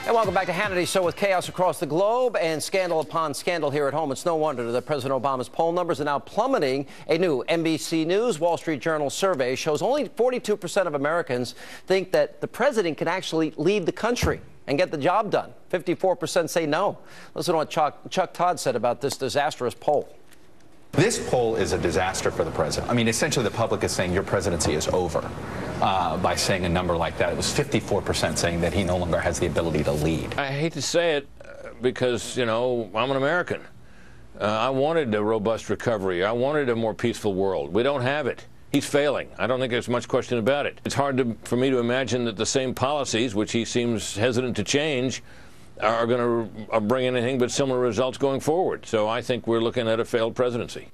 And welcome back to Hannity Show. With chaos across the globe and scandal upon scandal here at home, it's no wonder that President Obama's poll numbers are now plummeting. A new NBC News Wall Street Journal survey shows only 42% of Americans think that the president can actually lead the country and get the job done. 54% say no. Listen to what Chuck Todd said about this disastrous poll. This poll is a disaster for the president. I mean, essentially the public is saying your presidency is over by saying a number like that. It was 54% saying that he no longer has the ability to lead. I hate to say it because, you know, I'm an American. I wanted a robust recovery. I wanted a more peaceful world. We don't have it. He's failing. I don't think there's much question about it. It's hard for me to imagine that the same policies, which he seems hesitant to change, are going to bring anything but similar results going forward. So I think we're looking at a failed presidency.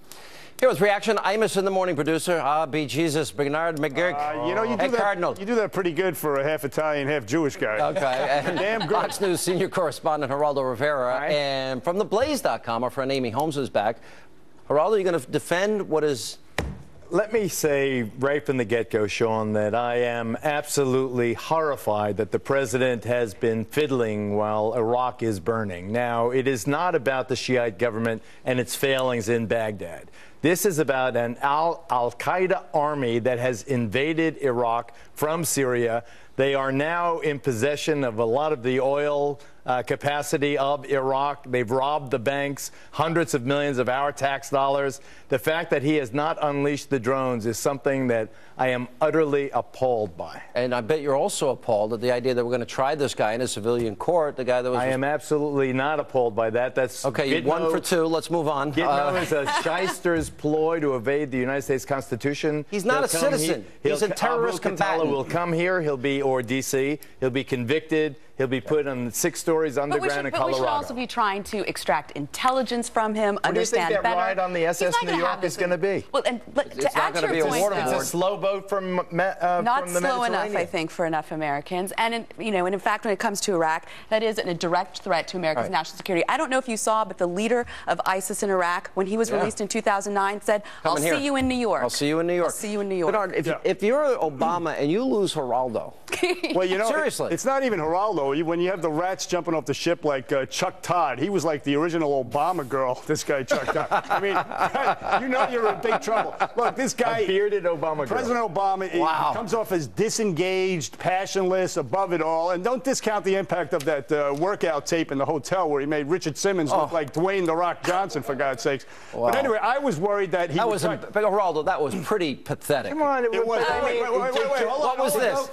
Here with reaction, Amos in the morning producer. Be Jesus, Bernard McGurk. You know, you do that pretty good for a half Italian, half Jewish guy. Okay. And damn good. Fox News senior correspondent Geraldo Rivera. Hi. And from theblaze.com, our friend Amy Holmes is back. Geraldo, you're going to defend what is... Let me say right from the get-go, Sean, that I am absolutely horrified that the president has been fiddling while Iraq is burning. Now, it is not about the Shiite government and its failings in Baghdad. This is about an al-Qaeda army that has invaded Iraq from Syria. They are now in possession of a lot of the oil capacity of Iraq. They've robbed the banks, hundreds of millions of our tax dollars. The fact that he has not unleashed the drones is something that I am utterly appalled by. And I bet you're also appalled at the idea that we're going to try this guy in a civilian court, the guy that was... I am absolutely not appalled by that. That's okay, you're 1 for 2. Let's move on. Gitmo is a shyster's ploy to evade the United States Constitution. He's not a citizen. He's a terrorist combatant. Will come here. He'll be, or D.C. He'll be convicted. He'll be put on 6 stories underground in Colorado. But we should also be trying to extract intelligence from him, understand better. What do you think that ride on the SS New York is going to be? Well, and to add to your point, it's a slow boat from not from the slow enough, I think, for enough Americans. And in fact, when it comes to Iraq, that is a direct threat to America's national security. I don't know if you saw, but the leader of ISIS in Iraq, when he was released in 2009, said, "I'll see you in New York. I'll see you in New York. I'll see you in New York." Bernard, if you're Obama and you lose Geraldo, well, you know, seriously, it's not even Geraldo. When you have the rats jumping off the ship like Chuck Todd, he was like the original Obama girl. This guy Chuck Todd. I mean, you know you're in big trouble. Look, this guy, a bearded Obama girl. President Obama, comes off as disengaged, passionless, above it all. And don't discount the impact of that workout tape in the hotel where he made Richard Simmons look like Dwayne "The Rock" Johnson, for God's sakes. Wow. But anyway, I was worried that he was... Geraldo, that was pretty pathetic. Come on, it was. Wait, what was this?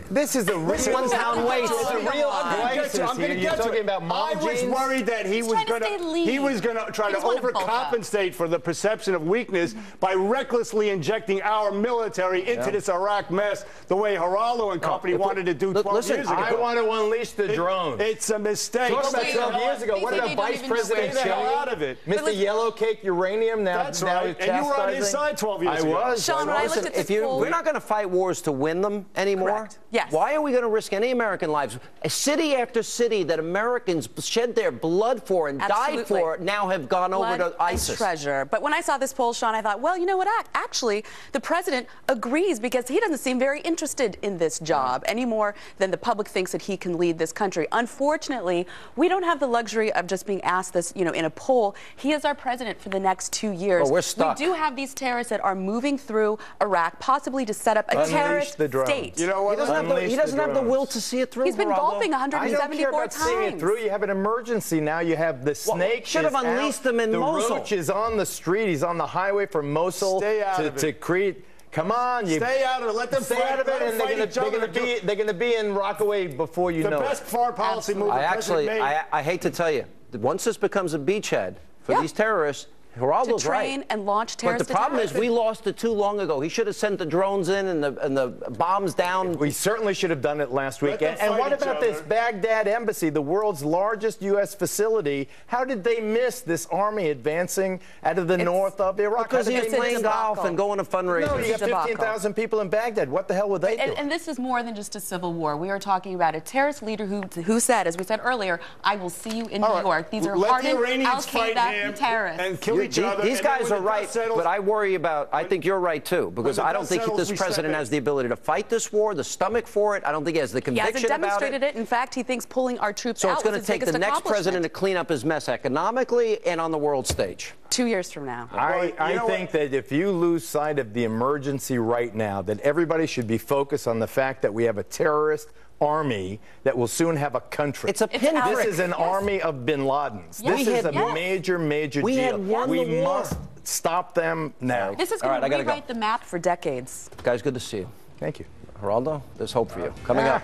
This is a real one-pound weight. It's a real crisis. You're talking about mom jeans? I was worried that he was going to try to overcompensate for the perception of weakness by recklessly injecting our military into this Iraq mess the way Geraldo and company wanted to do 12 years ago. I want to unleash the drones. It's a mistake. Talk about 12 years ago. What about Vice President out of it? Mr. Yellow Cake Uranium? Now, that's right. And you were on his side 12 years ago. I was. Sean, when I looked at this poll, we're not going to fight wars to win them anymore. Correct. Yes. Why are we going to risk any American lives? A city after city that Americans shed their blood for and died for now have gone over to ISIS. And treasure. But when I saw this poll, Sean, I thought, well, you know what? Actually, the president agrees because he doesn't seem very interested in this job any more than the public thinks that he can lead this country. Unfortunately, we don't have the luxury of just being asked this, in a poll. He is our president for the next 2 years. Well, we're stuck. We do have these terrorists that are moving through Iraq, possibly to set up a terrorist state. You know what? He doesn't have the will to see it through. He's been golfing 174 times. I don't care about seeing it through. You have an emergency now. You have the snake. Should have unleashed them in Mosul. The roach is on the street. He's on the highway from Mosul to Crete. Come on, stay out of it. Let them stay out of it, and they're going to be in Rockaway before you know it. The best foreign policy move I hate to tell you, once this becomes a beachhead for these terrorists, Geraldo's right. To train and launch terrorist attacks. But the problem is we lost it too long ago. He should have sent the drones in and the bombs down. We certainly should have done it last week. And what about this Baghdad embassy, the world's largest U.S. facility? How did they miss this army advancing out of the north of Iraq? Because he's playing golf and going to fundraisers. No, you got 15,000 people in Baghdad. What the hell were they doing? And this is more than just a civil war. We are talking about a terrorist leader who said, as we said earlier, I will see you in New York. These are hardened al-Qaeda terrorists. And kill each other. These guys are right, settles, but I worry about, I think you're right too, because I don't think this president has the ability to fight this war, the stomach for it. I don't think he has the conviction about it. He hasn't demonstrated it. In fact, he thinks pulling our troops out So it's going to take the next president to clean up his mess economically and on the world stage. 2 years from now. I think that if you lose sight of the emergency right now, that everybody should be focused on the fact that we have a terrorist army that will soon have a country. It's a pinprick. This is an army of bin Ladens. Yes. This is a major deal. We must stop them now. This is going to rewrite the map for decades. Guys, good to see you. Thank you. Geraldo, there's hope for you. Coming up.